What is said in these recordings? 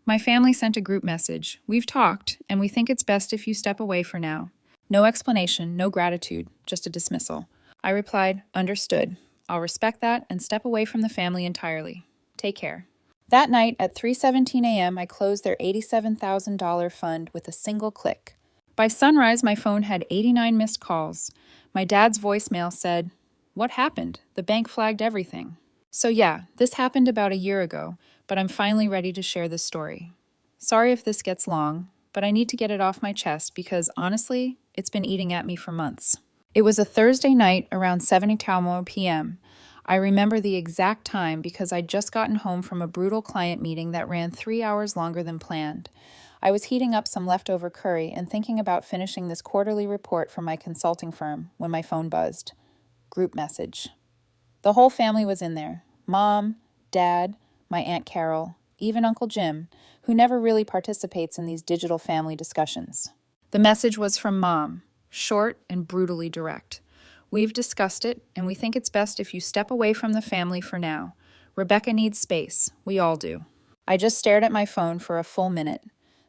My family sent a group message. We've talked, and we think it's best if you step away for now. No explanation, no gratitude, just a dismissal. I replied, understood. I'll respect that and step away from the family entirely. Take care. That night at 3:17 a.m., I closed their $87,000 fund with a single click. By sunrise, my phone had 89 missed calls. My dad's voicemail said, "What happened? The bank flagged everything." So yeah, this happened about a year ago, but I'm finally ready to share this story. Sorry if this gets long, but I need to get it off my chest because, honestly, it's been eating at me for months. It was a Thursday night around 7:00 p.m. I remember the exact time because I'd just gotten home from a brutal client meeting that ran 3 hours longer than planned. I was heating up some leftover curry and thinking about finishing this quarterly report for my consulting firm when my phone buzzed. Group message. The whole family was in there. Mom, Dad, my Aunt Carol, even Uncle Jim, who never really participates in these digital family discussions. The message was from Mom, short and brutally direct. We've discussed it, and we think it's best if you step away from the family for now. Rebekah needs space. We all do. I just stared at my phone for a full minute.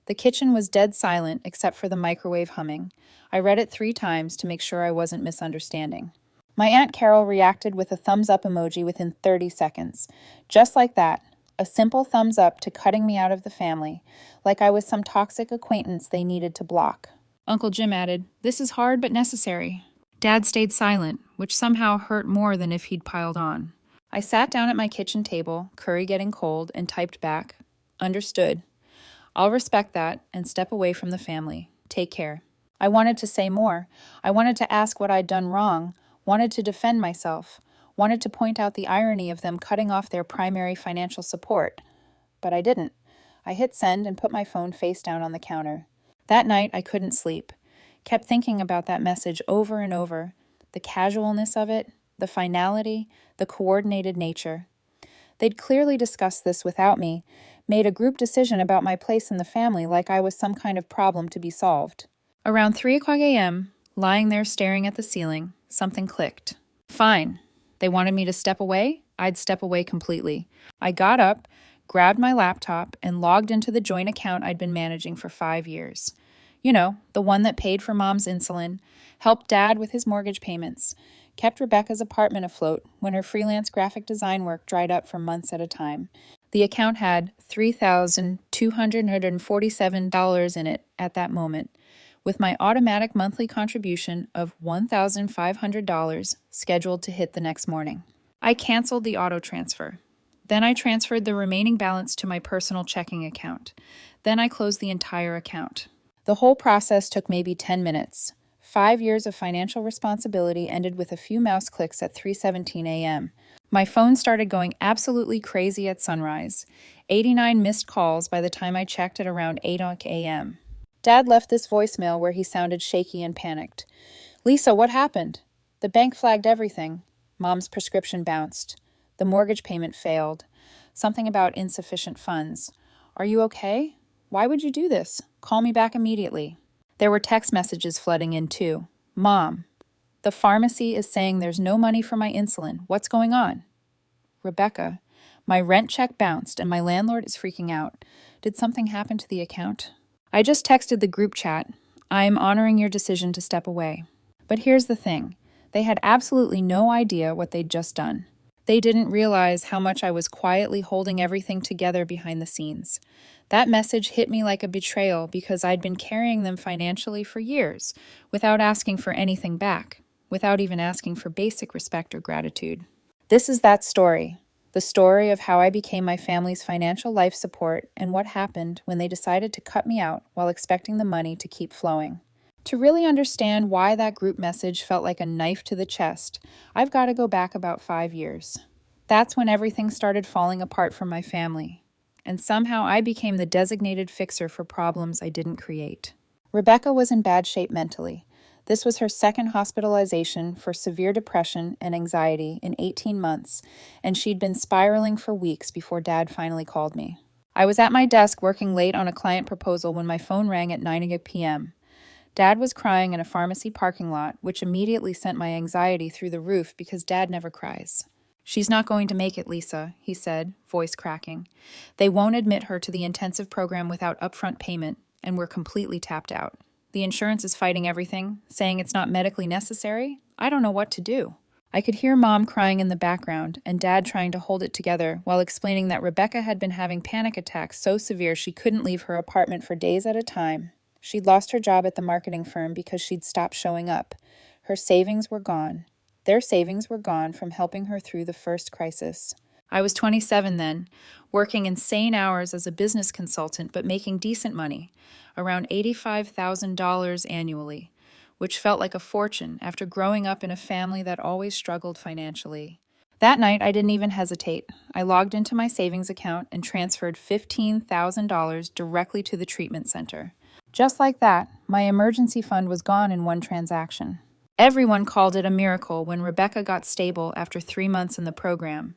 The kitchen was dead silent except for the microwave humming. I read it 3 times to make sure I wasn't misunderstanding. My Aunt Carol reacted with a thumbs up emoji within 30 seconds. Just like that, a simple thumbs up to cutting me out of the family, like I was some toxic acquaintance they needed to block. Uncle Jim added, "This is hard but necessary." Dad stayed silent, which somehow hurt more than if he'd piled on. I sat down at my kitchen table, curry getting cold, and typed back, "Understood. I'll respect that and step away from the family. Take care." I wanted to say more. I wanted to ask what I'd done wrong, wanted to defend myself, wanted to point out the irony of them cutting off their primary financial support. But I didn't. I hit send and put my phone face down on the counter. That night, I couldn't sleep. Kept thinking about that message over and over, the casualness of it, the finality, the coordinated nature. They'd clearly discussed this without me, made a group decision about my place in the family like I was some kind of problem to be solved. Around 3:00 a.m., lying there staring at the ceiling, something clicked. Fine. They wanted me to step away? I'd step away completely. I got up, grabbed my laptop, and logged into the joint account I'd been managing for 5 years. You know, the one that paid for Mom's insulin, helped Dad with his mortgage payments, kept Rebekah's apartment afloat when her freelance graphic design work dried up for months at a time. The account had $3,247 in it at that moment, with my automatic monthly contribution of $1,500 scheduled to hit the next morning. I canceled the auto transfer. Then I transferred the remaining balance to my personal checking account. Then I closed the entire account. The whole process took maybe 10 minutes. 5 years of financial responsibility ended with a few mouse clicks at 3:17 a.m. My phone started going absolutely crazy at sunrise. 89 missed calls by the time I checked at around 8 a.m. Dad left this voicemail where he sounded shaky and panicked. "Lisa, what happened? The bank flagged everything. Mom's prescription bounced. The mortgage payment failed. Something about insufficient funds. Are you okay? Why would you do this? Call me back immediately." There were text messages flooding in too. "Mom, the pharmacy is saying there's no money for my insulin. What's going on?" "Rebekah, my rent check bounced and my landlord is freaking out. Did something happen to the account?" I just texted the group chat, "I am honoring your decision to step away." But here's the thing. They had absolutely no idea what they'd just done. They didn't realize how much I was quietly holding everything together behind the scenes. That message hit me like a betrayal because I'd been carrying them financially for years without asking for anything back, without even asking for basic respect or gratitude. This is that story, the story of how I became my family's financial life support and what happened when they decided to cut me out while expecting the money to keep flowing. To really understand why that group message felt like a knife to the chest, I've got to go back about 5 years. That's when everything started falling apart for my family. And somehow I became the designated fixer for problems I didn't create. Rebekah was in bad shape mentally. This was her second hospitalization for severe depression and anxiety in 18 months, and she'd been spiraling for weeks before Dad finally called me. I was at my desk working late on a client proposal when my phone rang at 9 p.m. Dad was crying in a pharmacy parking lot, which immediately sent my anxiety through the roof because Dad never cries. "She's not going to make it, Lisa," he said, voice cracking. "They won't admit her to the intensive program without upfront payment, and we're completely tapped out. The insurance is fighting everything, saying it's not medically necessary. I don't know what to do." I could hear Mom crying in the background and Dad trying to hold it together while explaining that Rebekah had been having panic attacks so severe she couldn't leave her apartment for days at a time. She'd lost her job at the marketing firm because she'd stopped showing up. Her savings were gone. Their savings were gone from helping her through the first crisis. I was 27 then, working insane hours as a business consultant but making decent money, around $85,000 annually, which felt like a fortune after growing up in a family that always struggled financially. That night, I didn't even hesitate. I logged into my savings account and transferred $15,000 directly to the treatment center. Just like that, my emergency fund was gone in one transaction. Everyone called it a miracle when Rebekah got stable after 3 months in the program.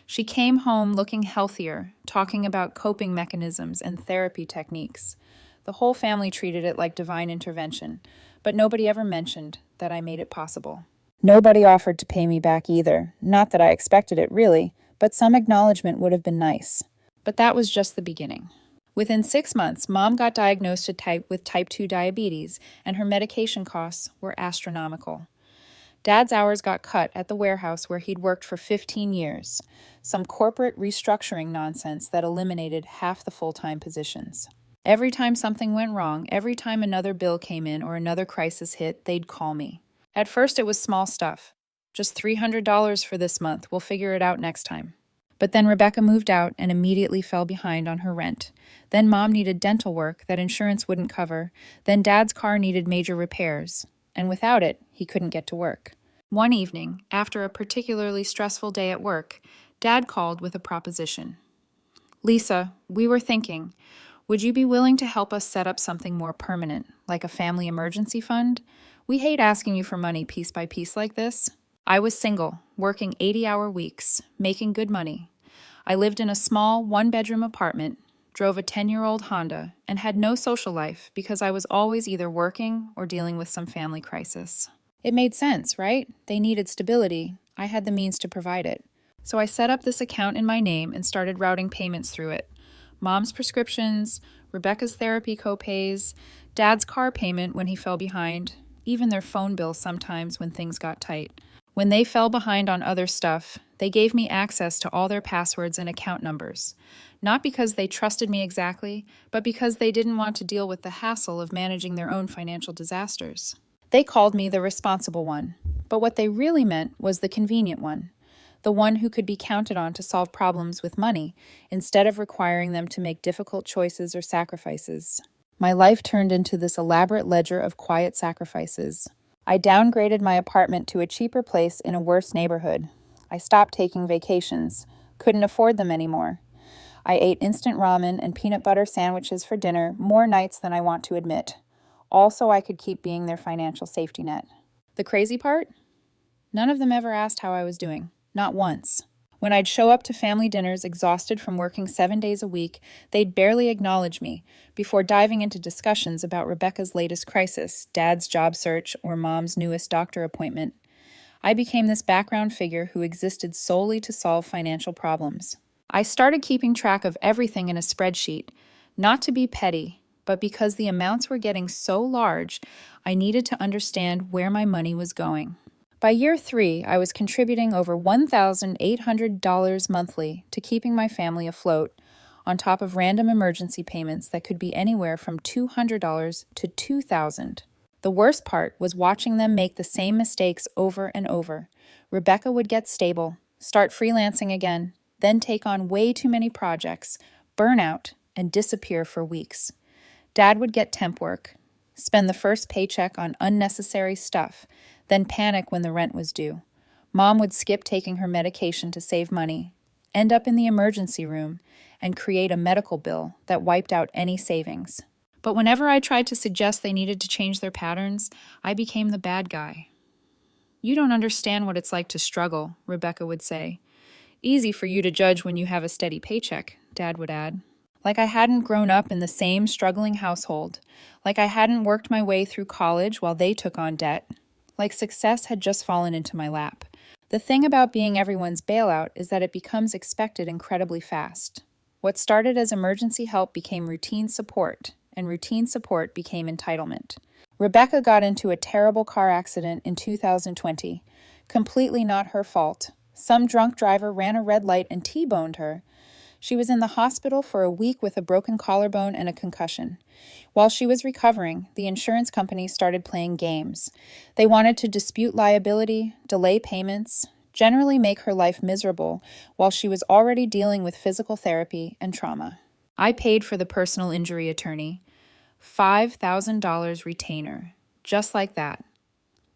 She came home looking healthier, talking about coping mechanisms and therapy techniques. The whole family treated it like divine intervention, but nobody ever mentioned that I made it possible. Nobody offered to pay me back either. Not that I expected it, really, but some acknowledgement would have been nice. But that was just the beginning. Within 6 months, Mom got diagnosed with type 2 diabetes, and her medication costs were astronomical. Dad's hours got cut at the warehouse where he'd worked for 15 years, some corporate restructuring nonsense that eliminated half the full-time positions. Every time something went wrong, every time another bill came in or another crisis hit, they'd call me. At first, it was small stuff. Just $300 for this month. We'll figure it out next time. But then Rebekah moved out and immediately fell behind on her rent. Then Mom needed dental work that insurance wouldn't cover. Then Dad's car needed major repairs. And without it, he couldn't get to work. One evening, after a particularly stressful day at work, Dad called with a proposition. "Lisa, we were thinking, would you be willing to help us set up something more permanent, like a family emergency fund? We hate asking you for money piece by piece like this." I was single, working 80-hour weeks, making good money. I lived in a small, one-bedroom apartment, drove a 10-year-old Honda, and had no social life because I was always either working or dealing with some family crisis. It made sense, right? They needed stability. I had the means to provide it. So I set up this account in my name and started routing payments through it. Mom's prescriptions, Rebekah's therapy copays, Dad's car payment when he fell behind, even their phone bill sometimes when things got tight. When they fell behind on other stuff, they gave me access to all their passwords and account numbers. Not because they trusted me exactly, but because they didn't want to deal with the hassle of managing their own financial disasters. They called me the responsible one, but what they really meant was the convenient one. The one who could be counted on to solve problems with money, instead of requiring them to make difficult choices or sacrifices. My life turned into this elaborate ledger of quiet sacrifices. I downgraded my apartment to a cheaper place in a worse neighborhood. I stopped taking vacations, couldn't afford them anymore. I ate instant ramen and peanut butter sandwiches for dinner more nights than I want to admit, all so I could keep being their financial safety net. The crazy part? None of them ever asked how I was doing. Not once. When I'd show up to family dinners exhausted from working 7 days a week, they'd barely acknowledge me before diving into discussions about Rebekah's latest crisis, Dad's job search, or Mom's newest doctor appointment. I became this background figure who existed solely to solve financial problems. I started keeping track of everything in a spreadsheet, not to be petty, but because the amounts were getting so large, I needed to understand where my money was going. By year 3, I was contributing over $1,800 monthly to keeping my family afloat, on top of random emergency payments that could be anywhere from $200 to $2,000. The worst part was watching them make the same mistakes over and over. Rebekah would get stable, start freelancing again, then take on way too many projects, burn out, and disappear for weeks. Dad would get temp work, spend the first paycheck on unnecessary stuff, then panic when the rent was due. Mom would skip taking her medication to save money, end up in the emergency room, and create a medical bill that wiped out any savings. But whenever I tried to suggest they needed to change their patterns, I became the bad guy. "You don't understand what it's like to struggle," Rebekah would say. "Easy for you to judge when you have a steady paycheck," Dad would add. Like I hadn't grown up in the same struggling household, like I hadn't worked my way through college while they took on debt, like success had just fallen into my lap. The thing about being everyone's bailout is that it becomes expected incredibly fast. What started as emergency help became routine support, and routine support became entitlement. Rebekah got into a terrible car accident in 2020. Completely not her fault. Some drunk driver ran a red light and T-boned her. She was in the hospital for a week with a broken collarbone and a concussion. While she was recovering, the insurance company started playing games. They wanted to dispute liability, delay payments, generally make her life miserable while she was already dealing with physical therapy and trauma. I paid for the personal injury attorney. $5,000 retainer. Just like that.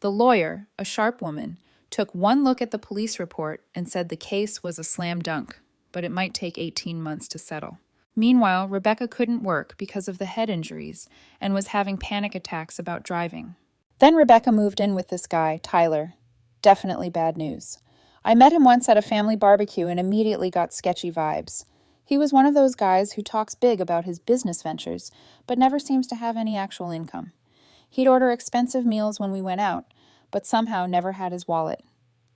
The lawyer, a sharp woman, took one look at the police report and said the case was a slam dunk, but it might take 18 months to settle. Meanwhile, Rebekah couldn't work because of the head injuries and was having panic attacks about driving. Then Rebekah moved in with this guy, Tyler. Definitely bad news. I met him once at a family barbecue and immediately got sketchy vibes. He was one of those guys who talks big about his business ventures, but never seems to have any actual income. He'd order expensive meals when we went out, but somehow never had his wallet.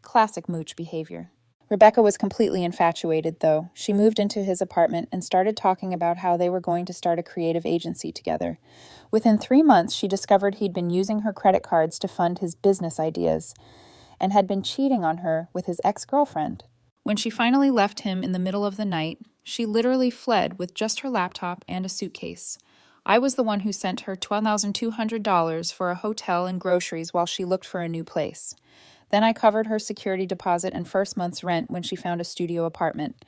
Classic mooch behavior. Rebekah was completely infatuated, though. She moved into his apartment and started talking about how they were going to start a creative agency together. Within 3 months, she discovered he'd been using her credit cards to fund his business ideas and had been cheating on her with his ex-girlfriend. When she finally left him in the middle of the night, she literally fled with just her laptop and a suitcase. I was the one who sent her $12,200 for a hotel and groceries while she looked for a new place. Then I covered her security deposit and first month's rent when she found a studio apartment.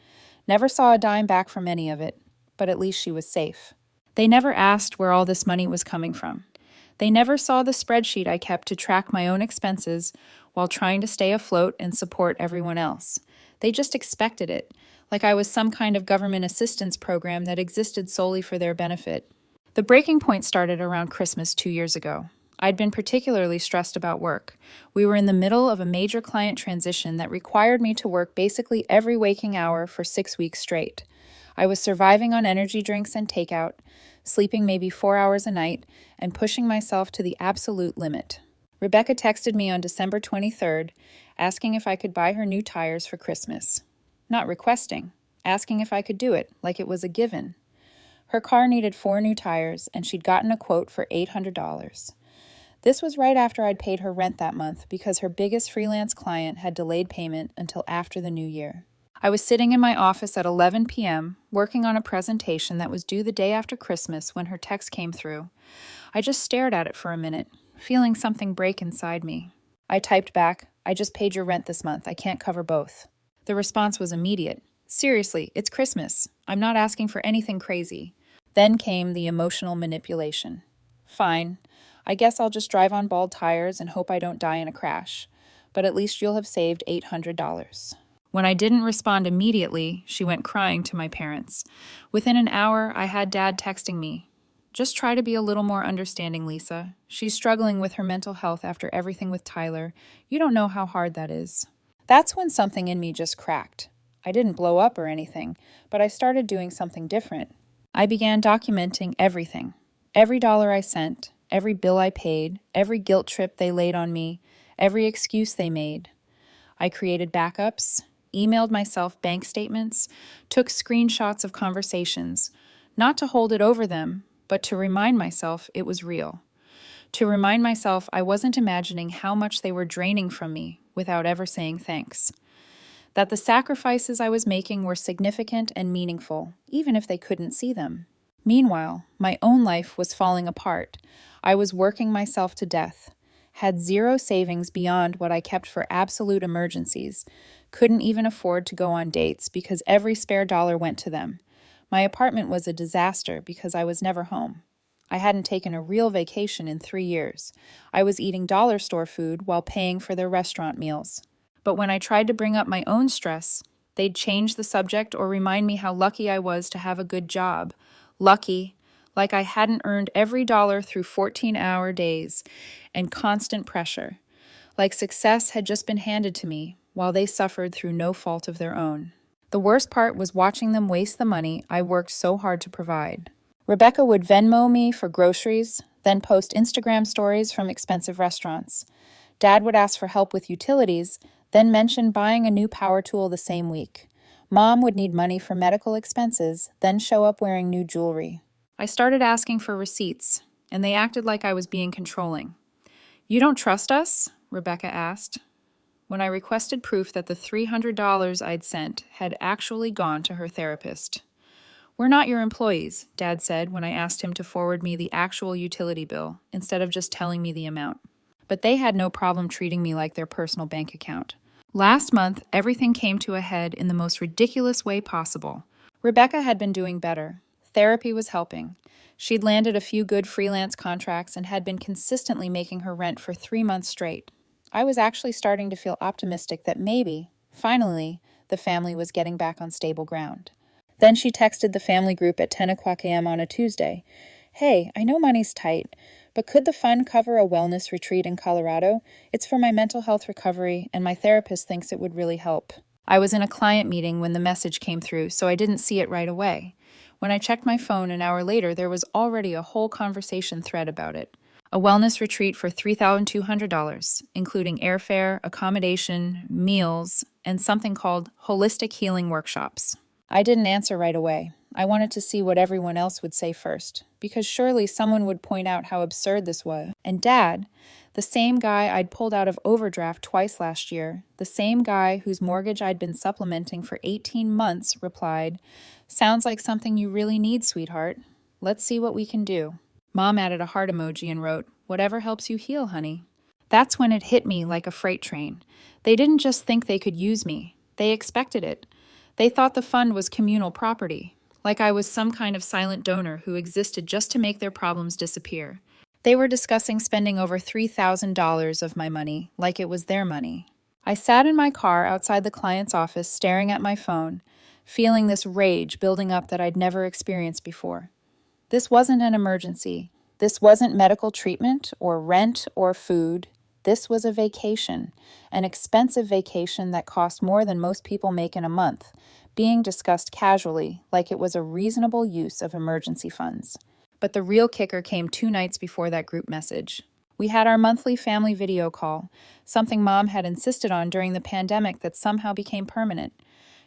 Never saw a dime back from any of it, but at least she was safe. They never asked where all this money was coming from. They never saw the spreadsheet I kept to track my own expenses while trying to stay afloat and support everyone else. They just expected it, like I was some kind of government assistance program that existed solely for their benefit. The breaking point started around Christmas 2 years ago. I'd been particularly stressed about work. We were in the middle of a major client transition that required me to work basically every waking hour for 6 weeks straight. I was surviving on energy drinks and takeout, sleeping maybe 4 hours a night, and pushing myself to the absolute limit. Rebekah texted me on December 23rd, asking if I could buy her new tires for Christmas. Not requesting, asking if I could do it, like it was a given. Her car needed 4 new tires, and she'd gotten a quote for $800. This was right after I'd paid her rent that month because her biggest freelance client had delayed payment until after the new year. I was sitting in my office at 11 p.m., working on a presentation that was due the day after Christmas when her text came through. I just stared at it for a minute, feeling something break inside me. I typed back, "I just paid your rent this month. I can't cover both." The response was immediate. "Seriously, it's Christmas. I'm not asking for anything crazy." Then came the emotional manipulation. "Fine. I guess I'll just drive on bald tires and hope I don't die in a crash. But at least you'll have saved $800. When I didn't respond immediately, she went crying to my parents. Within an hour, I had Dad texting me, "Just try to be a little more understanding, Lisa. She's struggling with her mental health after everything with Tyler. You don't know how hard that is." That's when something in me just cracked. I didn't blow up or anything, but I started doing something different. I began documenting everything. Every dollar I sent, every bill I paid, every guilt trip they laid on me, every excuse they made. I created backups, emailed myself bank statements, took screenshots of conversations, not to hold it over them, but to remind myself it was real. To remind myself I wasn't imagining how much they were draining from me without ever saying thanks. That the sacrifices I was making were significant and meaningful, even if they couldn't see them. Meanwhile, my own life was falling apart. I was working myself to death, had zero savings beyond what I kept for absolute emergencies, couldn't even afford to go on dates because every spare dollar went to them. My apartment was a disaster because I was never home. I hadn't taken a real vacation in 3 years. I was eating dollar store food while paying for their restaurant meals. But when I tried to bring up my own stress, they'd change the subject or remind me how lucky I was to have a good job. Lucky, like I hadn't earned every dollar through 14-hour days and constant pressure. Like success had just been handed to me while they suffered through no fault of their own. The worst part was watching them waste the money I worked so hard to provide. Rebekah would Venmo me for groceries, then post Instagram stories from expensive restaurants. Dad would ask for help with utilities, then mentioned buying a new power tool the same week. Mom would need money for medical expenses, then show up wearing new jewelry. I started asking for receipts, and they acted like I was being controlling. "You don't trust us?" Rebekah asked. When I requested proof that the $300 I'd sent had actually gone to her therapist. "We're not your employees," Dad said when I asked him to forward me the actual utility bill instead of just telling me the amount. But they had no problem treating me like their personal bank account. Last month, everything came to a head in the most ridiculous way possible. Rebekah had been doing better. Therapy was helping. She'd landed a few good freelance contracts and had been consistently making her rent for 3 months straight. I was actually starting to feel optimistic that maybe, finally, the family was getting back on stable ground. Then she texted the family group at 10 o'clock a.m. on a Tuesday. "Hey, I know money's tight, but could the fund cover a wellness retreat in Colorado? It's for my mental health recovery, and my therapist thinks it would really help." I was in a client meeting when the message came through, so I didn't see it right away. When I checked my phone an hour later, there was already a whole conversation thread about it. A wellness retreat for $3,200, including airfare, accommodation, meals, and something called holistic healing workshops. I didn't answer right away. I wanted to see what everyone else would say first, because surely someone would point out how absurd this was. And Dad, the same guy I'd pulled out of overdraft twice last year, the same guy whose mortgage I'd been supplementing for 18 months, replied, "Sounds like something you really need, sweetheart. Let's see what we can do." Mom added a heart emoji and wrote, "Whatever helps you heal, honey." That's when it hit me like a freight train. They didn't just think they could use me. They expected it. They thought the fund was communal property, like I was some kind of silent donor who existed just to make their problems disappear. They were discussing spending over $3,000 of my money, like it was their money. I sat in my car outside the client's office staring at my phone, feeling this rage building up that I'd never experienced before. This wasn't an emergency. This wasn't medical treatment or rent or food. This was a vacation, an expensive vacation that cost more than most people make in a month, being discussed casually like it was a reasonable use of emergency funds. But the real kicker came 2 nights before that group message. We had our monthly family video call, something Mom had insisted on during the pandemic that somehow became permanent.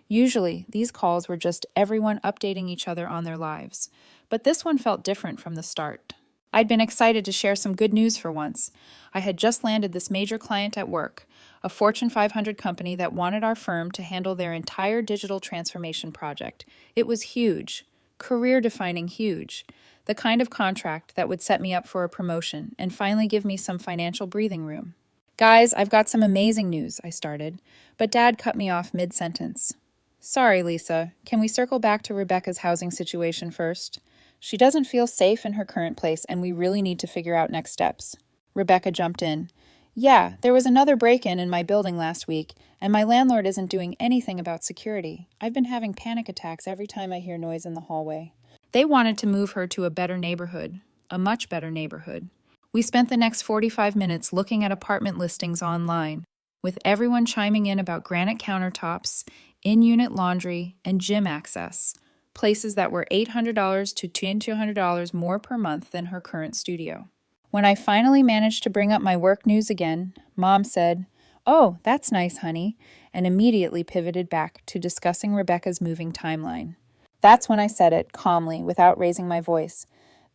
Usually, these calls were just everyone updating each other on their lives, but this one felt different from the start. I'd been excited to share some good news for once. I had just landed this major client at work, a Fortune 500 company that wanted our firm to handle their entire digital transformation project. It was huge, career-defining huge, the kind of contract that would set me up for a promotion and finally give me some financial breathing room. "Guys, I've got some amazing news," I started, but Dad cut me off mid-sentence. "Sorry, Lisa, can we circle back to Rebekah's housing situation first? She doesn't feel safe in her current place, and we really need to figure out next steps." Rebekah jumped in. "Yeah, there was another break-in in my building last week, and my landlord isn't doing anything about security. I've been having panic attacks every time I hear noise in the hallway." They wanted to move her to a better neighborhood, a much better neighborhood. We spent the next 45 minutes looking at apartment listings online, with everyone chiming in about granite countertops, in-unit laundry, and gym access, places that were $800 to $2,200 more per month than her current studio. When I finally managed to bring up my work news again, Mom said, "Oh, that's nice, honey," and immediately pivoted back to discussing Rebekah's moving timeline. That's when I said it, calmly, without raising my voice.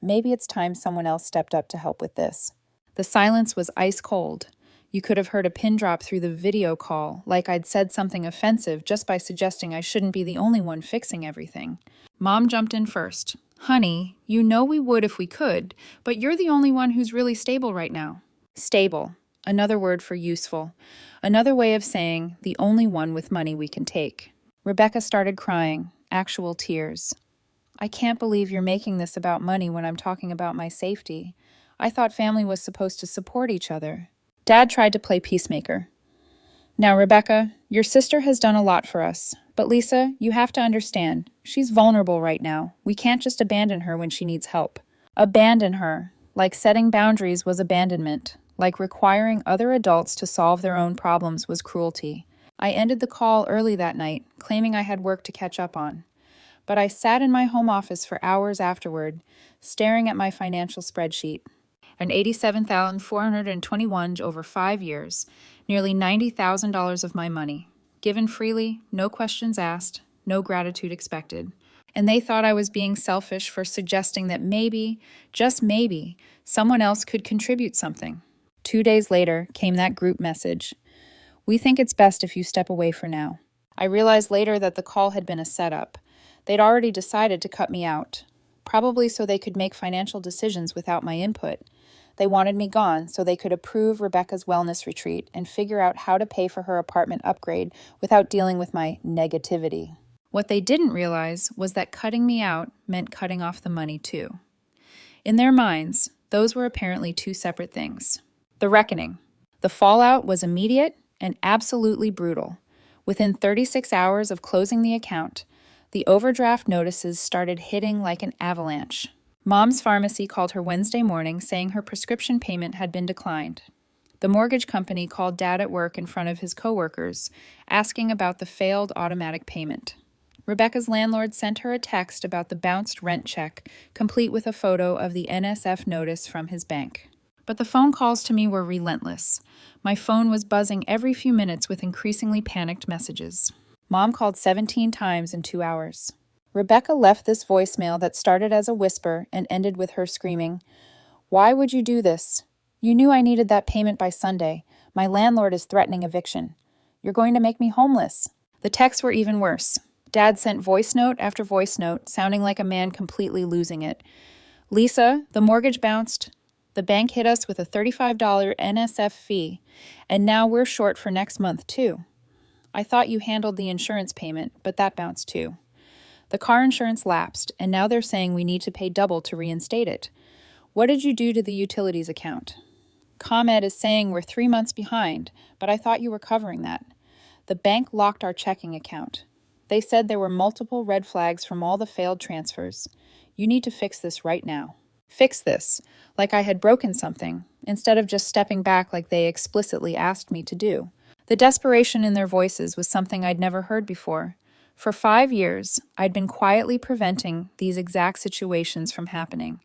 Maybe it's time someone else stepped up to help with this. The silence was ice cold. You could have heard a pin drop through the video call, like I'd said something offensive just by suggesting I shouldn't be the only one fixing everything. Mom jumped in first. "Honey, you know we would if we could, but you're the only one who's really stable right now." Stable. Another word for useful. Another way of saying the only one with money we can take. Rebekah started crying, actual tears. "I can't believe you're making this about money when I'm talking about my safety. I thought family was supposed to support each other." Dad tried to play peacemaker. "Now, Rebekah, your sister has done a lot for us. But Lisa, you have to understand, she's vulnerable right now. We can't just abandon her when she needs help. Abandon her, like setting boundaries was abandonment, like requiring other adults to solve their own problems was cruelty." I ended the call early that night, claiming I had work to catch up on. But I sat in my home office for hours afterward, staring at my financial spreadsheet. An $87,421 over 5 years, Nearly $90,000 of my money, given freely, no questions asked, no gratitude expected. And they thought I was being selfish for suggesting that maybe, just maybe, someone else could contribute something. 2 days later came that group message. We think it's best if you step away for now. I realized later that the call had been a setup. They'd already decided to cut me out, probably so they could make financial decisions without my input. They wanted me gone so they could approve Rebekah's wellness retreat and figure out how to pay for her apartment upgrade without dealing with my negativity. What they didn't realize was that cutting me out meant cutting off the money too. In their minds, those were apparently two separate things. The reckoning. The fallout was immediate and absolutely brutal. Within 36 hours of closing the account, the overdraft notices started hitting like an avalanche. Mom's pharmacy called her Wednesday morning saying her prescription payment had been declined. The mortgage company called Dad at work in front of his coworkers, asking about the failed automatic payment. Rebekah's landlord sent her a text about the bounced rent check, complete with a photo of the NSF notice from his bank. But the phone calls to me were relentless. My phone was buzzing every few minutes with increasingly panicked messages. Mom called 17 times in 2 hours. Rebekah left this voicemail that started as a whisper and ended with her screaming, "Why would you do this? You knew I needed that payment by Sunday. My landlord is threatening eviction. You're going to make me homeless." The texts were even worse. Dad sent voice note after voice note, sounding like a man completely losing it. "Lisa, the mortgage bounced. The bank hit us with a $35 NSF fee, and now we're short for next month, too. I thought you handled the insurance payment, but that bounced too. The car insurance lapsed, and now they're saying we need to pay double to reinstate it. What did you do to the utilities account? ComEd is saying we're 3 months behind, but I thought you were covering that. The bank locked our checking account. They said there were multiple red flags from all the failed transfers. You need to fix this right now." Fix this, like I had broken something, instead of just stepping back like they explicitly asked me to do. The desperation in their voices was something I'd never heard before. For 5 years, I'd been quietly preventing these exact situations from happening.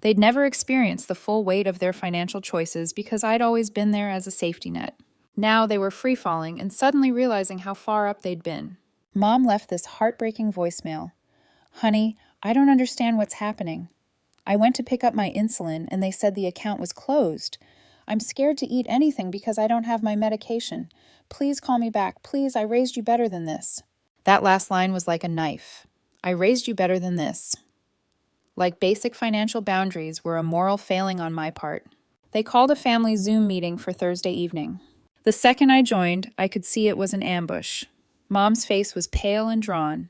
They'd never experienced the full weight of their financial choices because I'd always been there as a safety net. Now they were free-falling and suddenly realizing how far up they'd been. Mom left this heartbreaking voicemail. "Honey, I don't understand what's happening. I went to pick up my insulin and they said the account was closed. I'm scared to eat anything because I don't have my medication. Please call me back. Please, I raised you better than this." That last line was like a knife. I raised you better than this. Like basic financial boundaries were a moral failing on my part. They called a family Zoom meeting for Thursday evening. The second I joined, I could see it was an ambush. Mom's face was pale and drawn.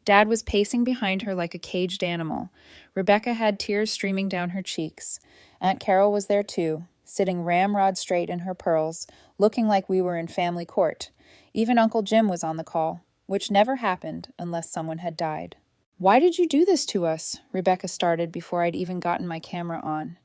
Dad was pacing behind her like a caged animal. Rebekah had tears streaming down her cheeks. Aunt Carol was there too, sitting ramrod straight in her pearls, looking like we were in family court. Even Uncle Jim was on the call, which never happened unless someone had died. "Why did you do this to us?" Rebekah started before I'd even gotten my camera on.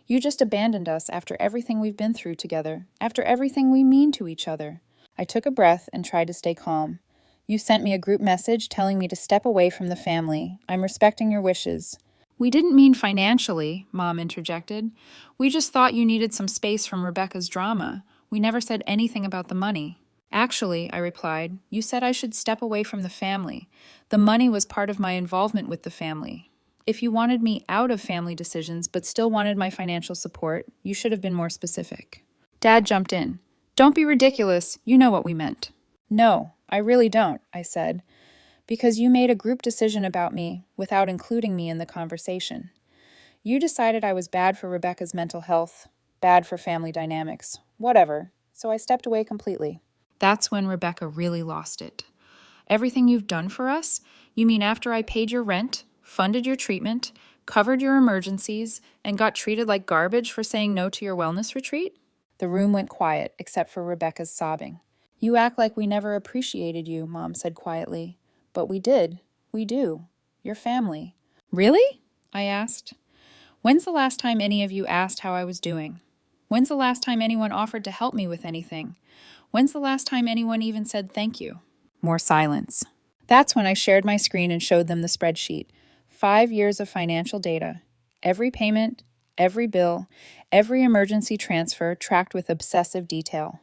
"You just abandoned us after everything we've been through together, after everything we mean to each other." I took a breath and tried to stay calm. "You sent me a group message telling me to step away from the family. I'm respecting your wishes." "We didn't mean financially," Mom interjected. "We just thought you needed some space from Rebekah's drama. We never said anything about the money." "Actually," I replied, "you said I should step away from the family. The money was part of my involvement with the family. If you wanted me out of family decisions but still wanted my financial support, you should have been more specific." Dad jumped in. "Don't be ridiculous. You know what we meant." "No, I really don't," I said, "because you made a group decision about me without including me in the conversation. You decided I was bad for Rebekah's mental health, bad for family dynamics, whatever, so I stepped away completely." That's when Rebekah really lost it. "Everything you've done for us? You mean after I paid your rent, funded your treatment, covered your emergencies, and got treated like garbage for saying no to your wellness retreat?" The room went quiet, except for Rebekah's sobbing. "You act like we never appreciated you," Mom said quietly. "But we did. We do. Your family." "Really?" I asked. "When's the last time any of you asked how I was doing? When's the last time anyone offered to help me with anything? When's the last time anyone even said thank you?" More silence. That's when I shared my screen and showed them the spreadsheet. 5 years of financial data. Every payment, every bill, every emergency transfer tracked with obsessive detail.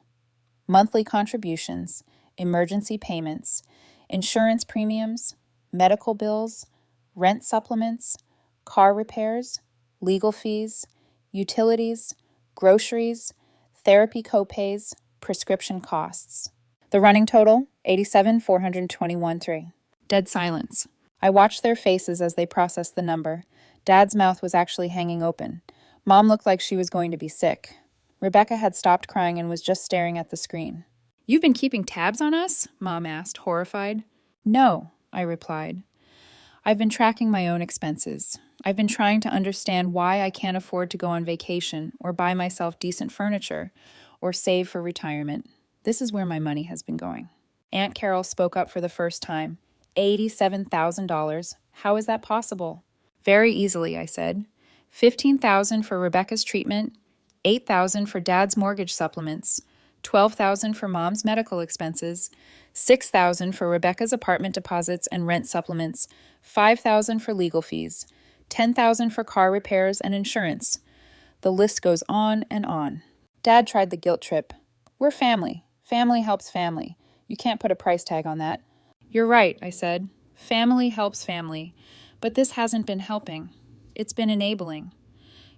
monthly contributions, emergency payments, insurance premiums, medical bills, rent supplements, car repairs, legal fees, utilities, groceries, therapy copays, prescription costs. The running total, $87,421.3. Dead silence. I watched their faces as they processed the number. Dad's mouth was actually hanging open. Mom looked like she was going to be sick. Rebekah had stopped crying and was just staring at the screen. "You've been keeping tabs on us?" Mom asked, horrified. "No," I replied. "I've been tracking my own expenses. I've been trying to understand why I can't afford to go on vacation or buy myself decent furniture or save for retirement. This is where my money has been going." Aunt Carol spoke up for the first time. $87,000. How is that possible? "Very easily," I said. $15,000 for Rebekah's treatment, $8,000 for Dad's mortgage supplements, $12,000 for Mom's medical expenses, $6,000 for Rebekah's apartment deposits and rent supplements, $5,000 for legal fees, $10,000 for car repairs and insurance. The list goes on and on. Dad tried the guilt trip. "We're family. Family helps family. You can't put a price tag on that." "You're right," I said. "Family helps family. But this hasn't been helping. It's been enabling.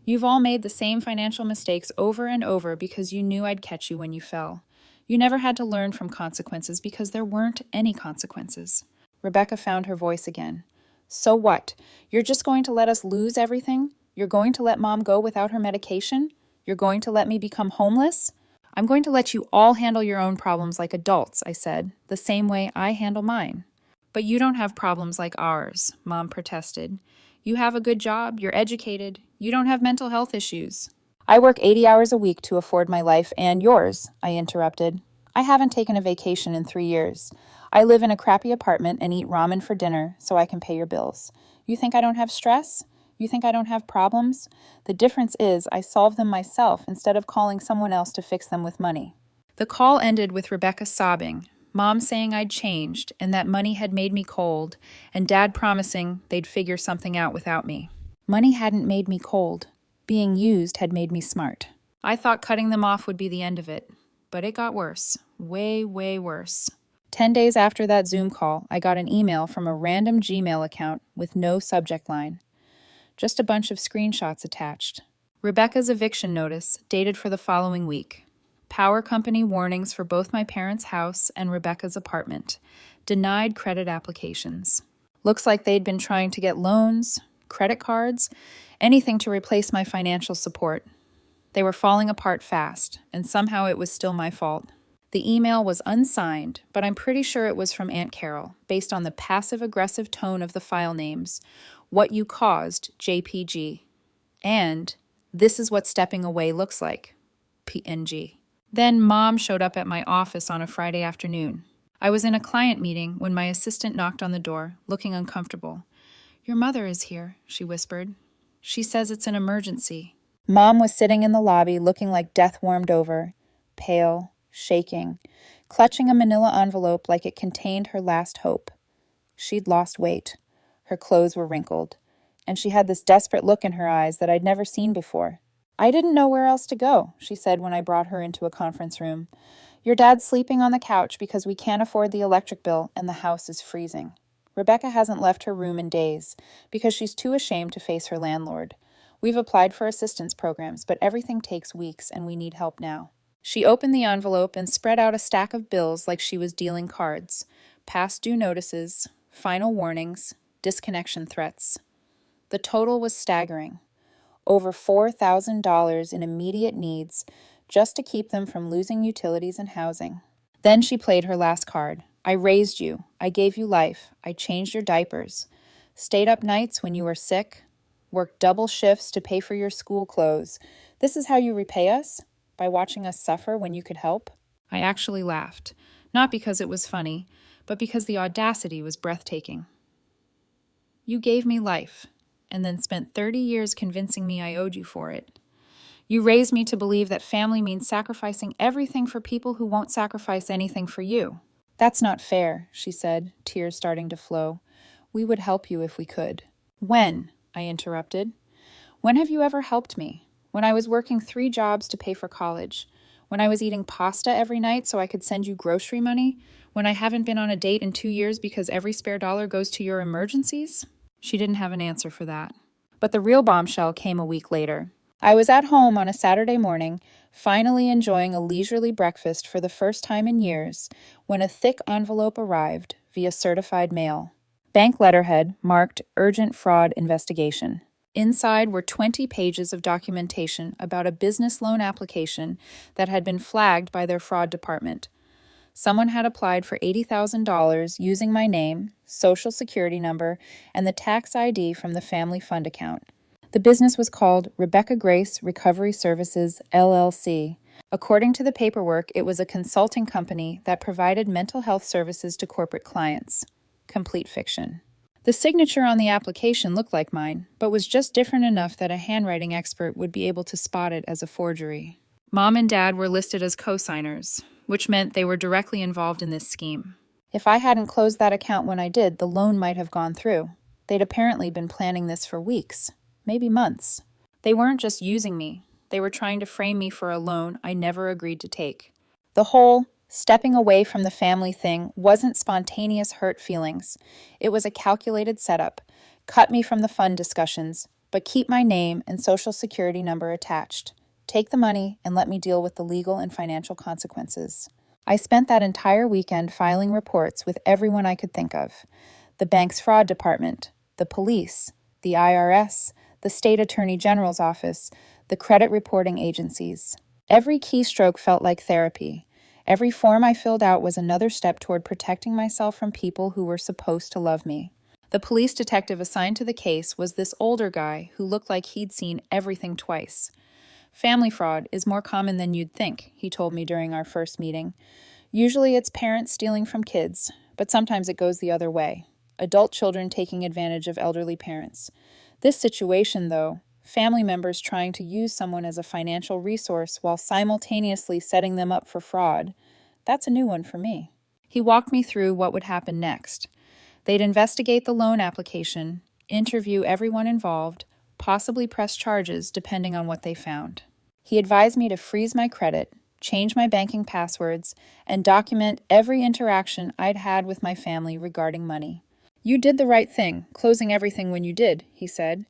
You've all made the same financial mistakes over and over because you knew I'd catch you when you fell. You never had to learn from consequences because there weren't any consequences." Rebekah found her voice again. "So what? You're just going to let us lose everything? You're going to let Mom go without her medication? You're going to let me become homeless?" "I'm going to let you all handle your own problems like adults," I said, "the same way I handle mine." "But you don't have problems like ours," Mom protested. "You have a good job, you're educated, you don't have mental health issues." "I work 80 hours a week to afford my life and yours," I interrupted. "I haven't taken a vacation in 3 years. I live in a crappy apartment and eat ramen for dinner so I can pay your bills. You think I don't have stress? You think I don't have problems? The difference is I solve them myself instead of calling someone else to fix them with money." The call ended with Rebekah sobbing, Mom saying I'd changed and that money had made me cold, and Dad promising they'd figure something out without me. Money hadn't made me cold. Being used had made me smart. I thought cutting them off would be the end of it, but it got worse. Way, way worse. 10 days after that Zoom call, I got an email from a random Gmail account with no subject line. Just a bunch of screenshots attached. Rebekah's eviction notice, dated for the following week. Power company warnings for both my parents' house and Rebekah's apartment. Denied credit applications. Looks like they'd been trying to get loans, credit cards, anything to replace my financial support. They were falling apart fast, and somehow it was still my fault. The email was unsigned, but I'm pretty sure it was from Aunt Carol, based on the passive-aggressive tone of the file names. "What you caused, JPG." And "This is what stepping away looks like, PNG." Then Mom showed up at my office on a Friday afternoon. I was in a client meeting when my assistant knocked on the door, looking uncomfortable. "Your mother is here," she whispered. "She says it's an emergency." Mom was sitting in the lobby looking like death warmed over, pale, shaking, clutching a manila envelope like it contained her last hope. She'd lost weight. Her clothes were wrinkled, and she had this desperate look in her eyes that I'd never seen before. "I didn't know where else to go," she said when I brought her into a conference room. "Your dad's sleeping on the couch because we can't afford the electric bill and the house is freezing. Rebekah hasn't left her room in days because she's too ashamed to face her landlord. We've applied for assistance programs, but everything takes weeks and we need help now." She opened the envelope and spread out a stack of bills like she was dealing cards. Past due notices, final warnings, disconnection threats. The total was staggering. Over $4,000 in immediate needs just to keep them from losing utilities and housing. Then she played her last card. "I raised you. I gave you life. I changed your diapers. Stayed up nights when you were sick. Worked double shifts to pay for your school clothes. This is how you repay us? By watching us suffer when you could help?" I actually laughed. Not because it was funny, but because the audacity was breathtaking. "You gave me life, and then spent 30 years convincing me I owed you for it. You raised me to believe that family means sacrificing everything for people who won't sacrifice anything for you." "That's not fair," she said, tears starting to flow. "We would help you if we could." "When?" I interrupted. "When have you ever helped me? When I was working 3 jobs to pay for college. When I was eating pasta every night so I could send you grocery money? When I haven't been on a date in 2 years because every spare dollar goes to your emergencies? She didn't have an answer for that. But the real bombshell came a week later. I was at home on a Saturday morning, finally enjoying a leisurely breakfast for the first time in years, when a thick envelope arrived via certified mail. Bank letterhead marked Urgent Fraud Investigation. Inside were 20 pages of documentation about a business loan application that had been flagged by their fraud department. Someone had applied for $80,000 using my name, social security number, and the tax ID from the family fund account. The business was called Rebekah Grace Recovery Services, LLC. According to the paperwork, it was a consulting company that provided mental health services to corporate clients. Complete fiction. The signature on the application looked like mine, but was just different enough that a handwriting expert would be able to spot it as a forgery. Mom and Dad were listed as co-signers, which meant they were directly involved in this scheme. If I hadn't closed that account when I did, the loan might have gone through. They'd apparently been planning this for weeks, maybe months. They weren't just using me. They were trying to frame me for a loan I never agreed to take. The whole stepping away from the family thing wasn't spontaneous hurt feelings. It was a calculated setup. Cut me from the fund discussions, but keep my name and social security number attached. Take the money and let me deal with the legal and financial consequences. I spent that entire weekend filing reports with everyone I could think of. The bank's fraud department, the police, the IRS, the state attorney general's office, the credit reporting agencies. Every keystroke felt like therapy. Every form I filled out was another step toward protecting myself from people who were supposed to love me. The police detective assigned to the case was this older guy who looked like he'd seen everything twice. Family fraud is more common than you'd think, he told me during our first meeting. Usually it's parents stealing from kids, but sometimes it goes the other way. Adult children taking advantage of elderly parents. This situation, though, family members trying to use someone as a financial resource while simultaneously setting them up for fraud, that's a new one for me. He walked me through what would happen next. They'd investigate the loan application, interview everyone involved, possibly press charges depending on what they found. He advised me to freeze my credit, change my banking passwords, and document every interaction I'd had with my family regarding money. You did the right thing, closing everything when you did, he said.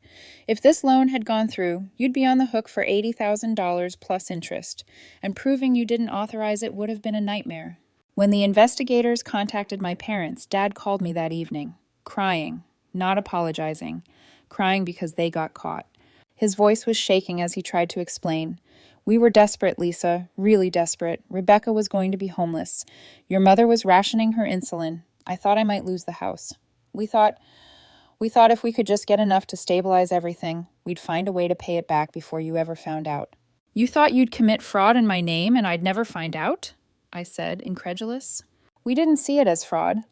If this loan had gone through, you'd be on the hook for $80,000 plus interest, and proving you didn't authorize it would have been a nightmare. When the investigators contacted my parents, Dad called me that evening, crying, not apologizing, crying because they got caught. His voice was shaking as he tried to explain. We were desperate, Lisa, really desperate. Rebekah was going to be homeless. Your mother was rationing her insulin. I thought I might lose the house. We thought if we could just get enough to stabilize everything, we'd find a way to pay it back before you ever found out. You thought you'd commit fraud in my name and I'd never find out? I said, incredulous. We didn't see it as fraud.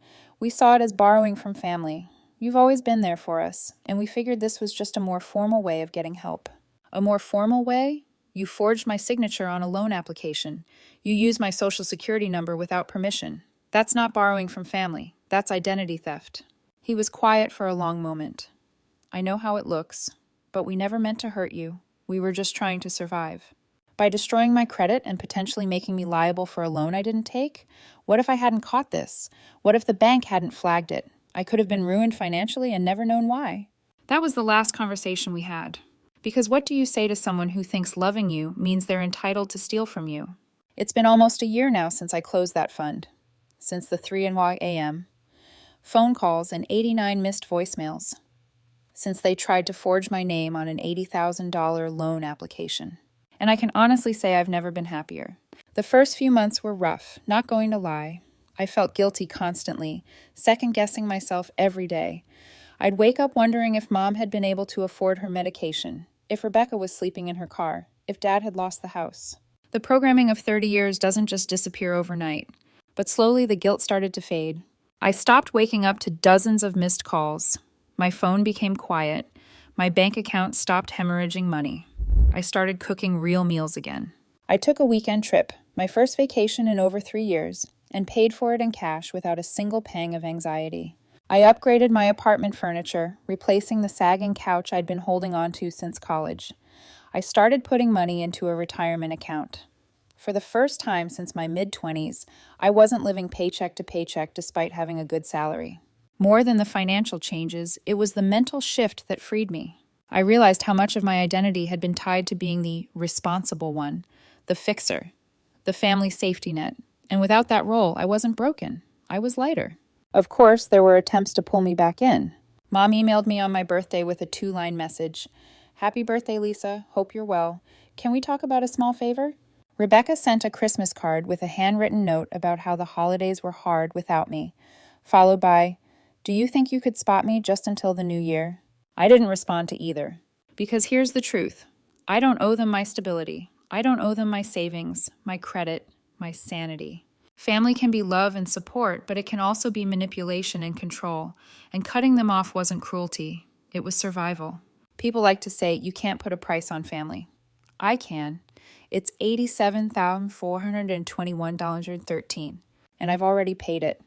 We saw it as borrowing from family. You've always been there for us, and we figured this was just a more formal way of getting help. A more formal way? You forged my signature on a loan application. You used my social security number without permission. That's not borrowing from family. That's identity theft. He was quiet for a long moment. I know how it looks, but we never meant to hurt you. We were just trying to survive. By destroying my credit and potentially making me liable for a loan I didn't take? What if I hadn't caught this? What if the bank hadn't flagged it? I could have been ruined financially and never known why. That was the last conversation we had. Because what do you say to someone who thinks loving you means they're entitled to steal from you? It's been almost a year now since I closed that fund. Since the 3 a.m. Phone calls and 89 missed voicemails. Since they tried to forge my name on an $80,000 loan application. And I can honestly say I've never been happier. The first few months were rough, not going to lie. I felt guilty constantly, second-guessing myself every day. I'd wake up wondering if Mom had been able to afford her medication, if Rebekah was sleeping in her car, if Dad had lost the house. The programming of 30 years doesn't just disappear overnight, but slowly the guilt started to fade. I stopped waking up to dozens of missed calls. My phone became quiet. My bank account stopped hemorrhaging money. I started cooking real meals again. I took a weekend trip, my first vacation in over 3 years, and paid for it in cash without a single pang of anxiety. I upgraded my apartment furniture, replacing the sagging couch I'd been holding on to since college. I started putting money into a retirement account. For the first time since my mid-20s, I wasn't living paycheck to paycheck despite having a good salary. More than the financial changes, it was the mental shift that freed me. I realized how much of my identity had been tied to being the responsible one, the fixer, the family safety net. And without that role, I wasn't broken. I was lighter. Of course, there were attempts to pull me back in. Mom emailed me on my birthday with a 2-line message. "Happy birthday, Lisa. Hope you're well. Can we talk about a small favor?" Rebekah sent a Christmas card with a handwritten note about how the holidays were hard without me, followed by, "Do you think you could spot me just until the new year?" I didn't respond to either. Because here's the truth. I don't owe them my stability. I don't owe them my savings, my credit, my sanity. Family can be love and support, but it can also be manipulation and control. And cutting them off wasn't cruelty. It was survival. People like to say you can't put a price on family. I can. It's $87,421.13, and I've already paid it.